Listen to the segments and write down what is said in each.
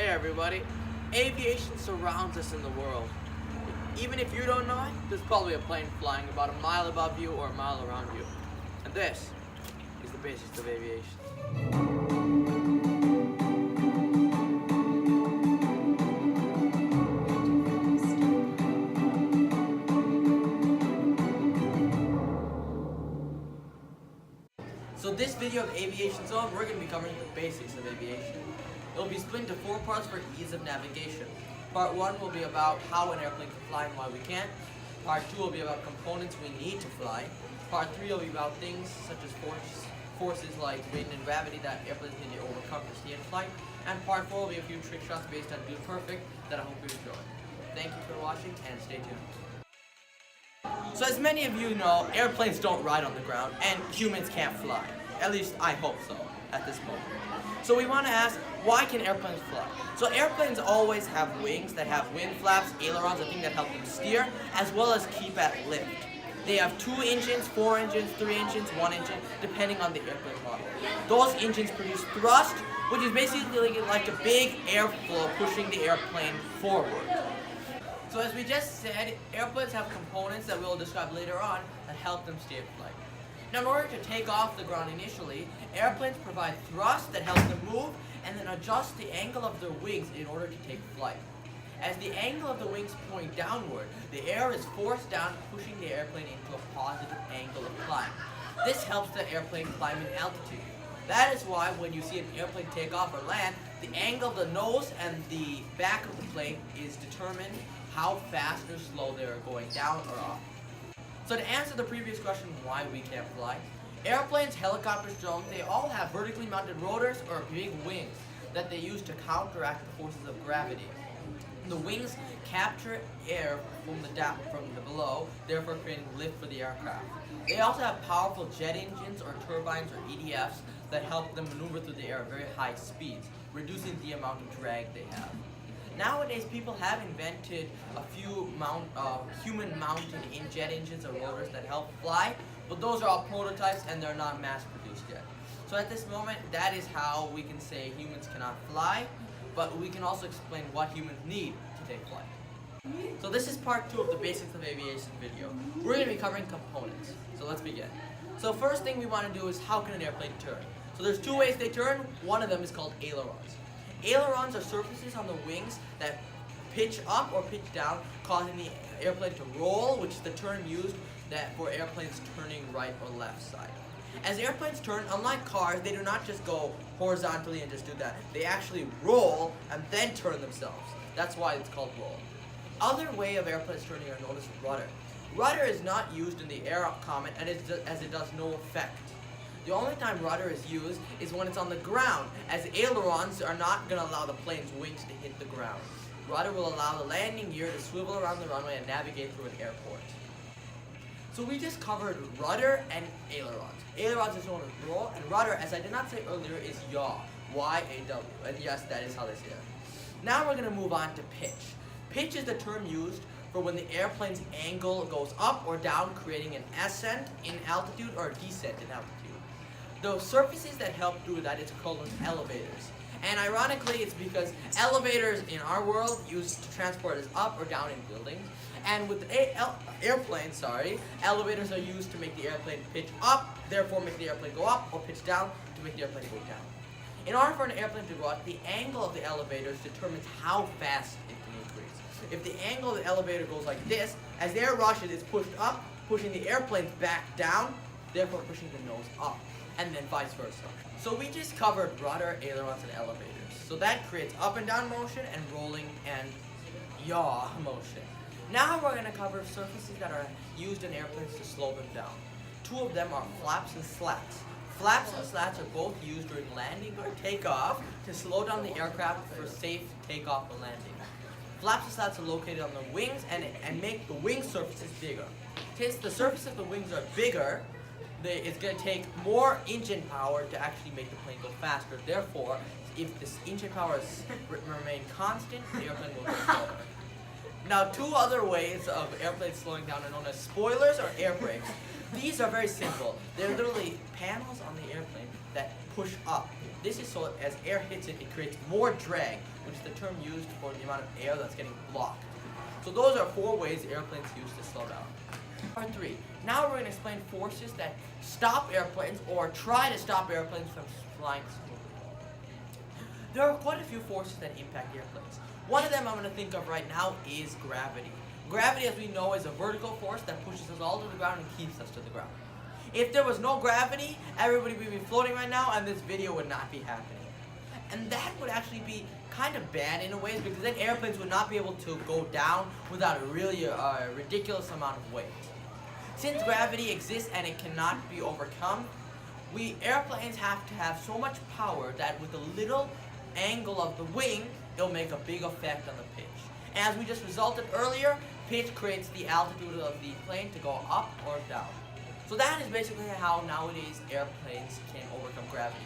Hey everybody, aviation surrounds us in the world. Even if you don't know it, there's probably a plane flying about a mile above you or a mile around you. And this is the basics of aviation. So this video of Aviation Zone, we're going to be covering the basics of aviation. It will be split into 4 parts for ease of navigation. Part 1 will be about how an airplane can fly and why we can't. Part 2 will be about components we need to fly. Part 3 will be about things such as forces like wind and gravity that airplanes need to overcome to stay in flight. And Part 4 will be a few trick shots based on Dude Perfect that I hope you enjoy. Thank you for watching and stay tuned. So as many of you know, airplanes don't ride on the ground and humans can't fly. At least I hope so at this moment. So we want to ask, why can airplanes fly? So airplanes always have wings that have wing flaps, ailerons, a thing that help them steer, as well as keep at lift. They have 2 engines, 4 engines, 3 engines, 1 engine, depending on the airplane model. Those engines produce thrust, which is basically like a big airflow pushing the airplane forward. So as we just said, airplanes have components that we'll describe later on that help them stay in flight. Now in order to take off the ground initially, airplanes provide thrust that helps them move and then adjust the angle of their wings in order to take flight. As the angle of the wings point downward, the air is forced down, pushing the airplane into a positive angle of climb. This helps the airplane climb in altitude. That is why when you see an airplane take off or land, the angle of the nose and the back of the plane is determined how fast or slow they are going down or up. So to answer the previous question, why we can't fly, airplanes, helicopters, drones, they all have vertically mounted rotors or big wings that they use to counteract the forces of gravity. The wings capture air from the below, therefore creating lift for the aircraft. They also have powerful jet engines or turbines or EDFs that help them maneuver through the air at very high speeds, reducing the amount of drag they have. Nowadays, people have invented a few human-mounted jet engines or rotors that help fly, but those are all prototypes and they're not mass-produced yet. So at this moment, that is how we can say humans cannot fly, but we can also explain what humans need to take flight. So this is part 2 of the basics of aviation video. We're going to be covering components. So let's begin. So first thing we want to do is, how can an airplane turn? So there's 2 ways they turn. One of them is called ailerons. Ailerons are surfaces on the wings that pitch up or pitch down, causing the airplane to roll, which is the term used for airplanes turning right or left side. As airplanes turn, unlike cars, they do not just go horizontally and just do that. They actually roll and then turn themselves. That's why it's called roll. Other way of airplanes turning are known as rudder. Rudder is not used in the air comment as it does no effect. The only time rudder is used is when it's on the ground, as ailerons are not going to allow the plane's wings to hit the ground. Rudder will allow the landing gear to swivel around the runway and navigate through an airport. So we just covered rudder and ailerons. Ailerons is known as roll, and rudder, as I did not say earlier, is yaw. Y-A-W. And yes, that is how they say it. Now we're going to move on to pitch. Pitch is the term used for when the airplane's angle goes up or down, creating an ascent in altitude or a descent in altitude. The surfaces that help do that is called elevators. And ironically, it's because elevators in our world used to transport us up or down in buildings. And with airplanes, elevators are used to make the airplane pitch up, therefore make the airplane go up, or pitch down to make the airplane go down. In order for an airplane to go up, the angle of the elevators determines how fast it can increase. If the angle of the elevator goes like this, as the air rushes, it's pushed up, pushing the airplane back down, therefore pushing the nose up, and then vice versa. So we just covered rudder, ailerons, and elevators. So that creates up and down motion and rolling and yaw motion. Now we're going to cover surfaces that are used in airplanes to slow them down. 2 of them are flaps and slats. Flaps and slats are both used during landing or takeoff to slow down the aircraft for safe takeoff and landing. Flaps and slats are located on the wings and make the wing surfaces bigger. Since the surface of the wings are bigger, it's going to take more engine power to actually make the plane go faster. Therefore, if this engine power remain constant, the airplane will go slower. Now, 2 other ways of airplanes slowing down are known as spoilers or air brakes. These are very simple. They're literally panels on the airplane that push up. This is so as air hits it, it creates more drag, which is the term used for the amount of air that's getting blocked. So those are 4 ways airplanes use to slow down. Part 3. Now we're going to explain forces that stop airplanes or try to stop airplanes from flying smoothly. There are quite a few forces that impact airplanes. One of them I'm going to think of right now is gravity. Gravity, as we know, is a vertical force that pushes us all to the ground and keeps us to the ground. If there was no gravity, everybody would be floating right now and this video would not be happening. And that would actually be kind of bad in a way because then airplanes would not be able to go down without a really ridiculous amount of weight. Since gravity exists and it cannot be overcome, airplanes have to have so much power that with a little angle of the wing, it'll make a big effect on the pitch. And as we just resulted earlier, pitch creates the altitude of the plane to go up or down. So that is basically how nowadays airplanes can overcome gravity.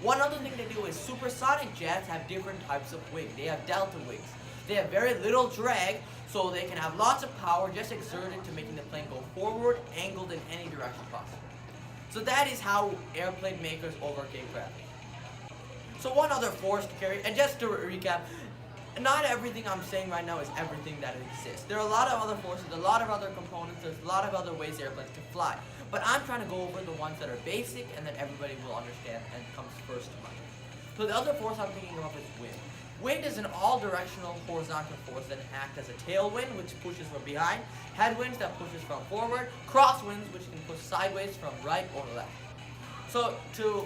One other thing they do is supersonic jets have different types of wing. They have delta wings. They have very little drag, so they can have lots of power just exerted to making the plane go forward, angled in any direction possible. So that is how airplane makers overcame gravity. So one other force to carry, and just to recap, not everything I'm saying right now is everything that exists. There are a lot of other forces, a lot of other components, there's a lot of other ways airplanes can fly. But I'm trying to go over the ones that are basic and that everybody will understand and comes first to mind. So the other force I'm thinking of is wind. Wind is an all-directional horizontal force that acts as a tailwind, which pushes from behind, headwinds that pushes from forward, crosswinds, which can push sideways from right or left. So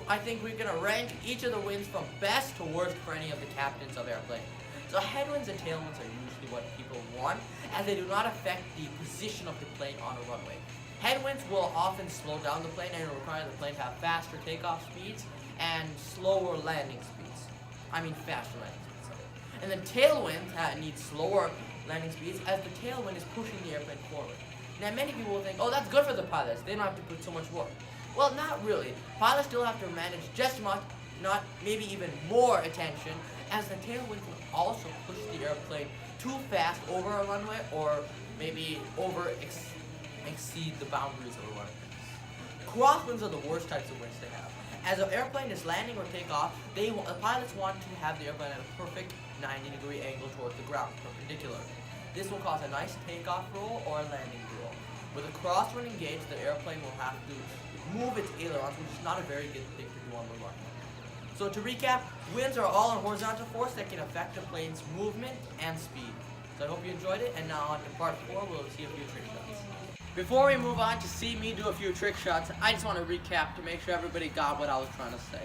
I think we're going to rank each of the winds from best to worst for any of the captains of airplanes. So headwinds and tailwinds are usually what people want, as they do not affect the position of the plane on a runway. Headwinds will often slow down the plane and require the plane to have faster takeoff speeds and slower landing speeds. I mean faster landing speeds. Sorry. And then tailwinds need slower landing speeds as the tailwind is pushing the airplane forward. Now many people will think, oh, that's good for the pilots. They don't have to put so much work. Well, not really. Pilots still have to manage just as much, not maybe even more attention, as the tailwind can also push the airplane too fast over a runway or maybe exceed the boundaries of a runway. Crosswinds are the worst types of winds to have. As an airplane is landing or takeoff, the pilots want to have the airplane at a perfect 90-degree angle towards the ground, perpendicular. This will cause a nice takeoff roll or a landing roll. With a crosswind engaged, the airplane will have to move its ailerons, which is not a very good thing to do on the run. So to recap, winds are all a horizontal force that can affect the plane's movement and speed. So I hope you enjoyed it, and now on to part 4, we'll see a few trick shots. Before we move on to see me do a few trick shots, I just want to recap to make sure everybody got what I was trying to say.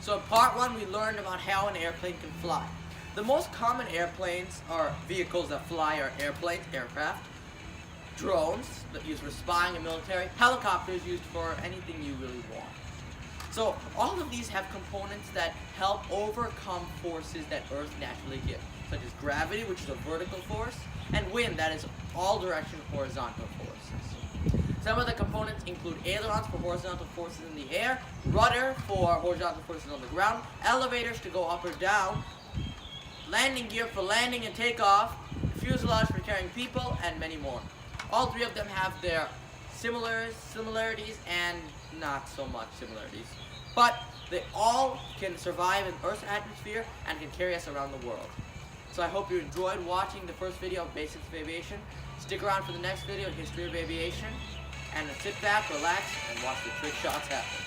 So in part 1, we learned about how an airplane can fly. The most common airplanes or vehicles that fly are airplanes, aircraft, drones that used for spying and military, helicopters used for anything you really want. So all of these have components that help overcome forces that Earth naturally gives, such as gravity, which is a vertical force, and wind, that is all direction horizontal forces. Some of the components include ailerons for horizontal forces in the air, rudder for horizontal forces on the ground, elevators to go up or down, landing gear for landing and takeoff, fuselage for carrying people, and many more. All 3 of them have their similarities and not so much similarities. But they all can survive in Earth's atmosphere and can carry us around the world. So I hope you enjoyed watching the first video of Basics of Aviation. Stick around for the next video, History of Aviation. And sit back, relax, and watch the trick shots happen.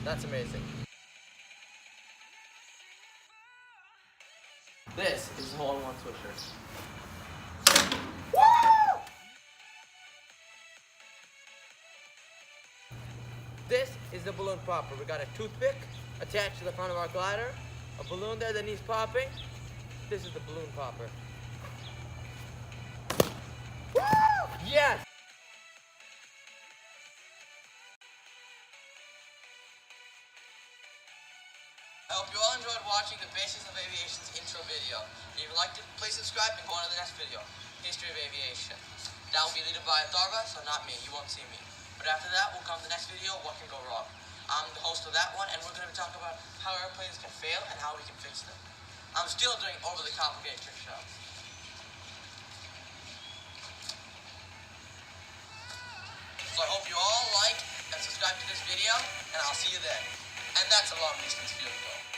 That's amazing. This is the hole-in-one swisher. Woo! This is the balloon popper. We got a toothpick attached to the front of our glider, a balloon there that needs popping. This is the balloon popper. Woo! Yes! I hope you all enjoyed watching the Basics of Aviation's intro video. If you liked it, please subscribe and go on to the next video, History of Aviation. That will be leaded by Darva, so not me. You won't see me. But after that will come the next video, What Can Go Wrong. I'm the host of that one, and we're going to be talking about how airplanes can fail and how we can fix them. I'm still doing overly complicated trick shots. So I hope you all like and subscribe to this video, and I'll see you then. And that's a long distance field goal.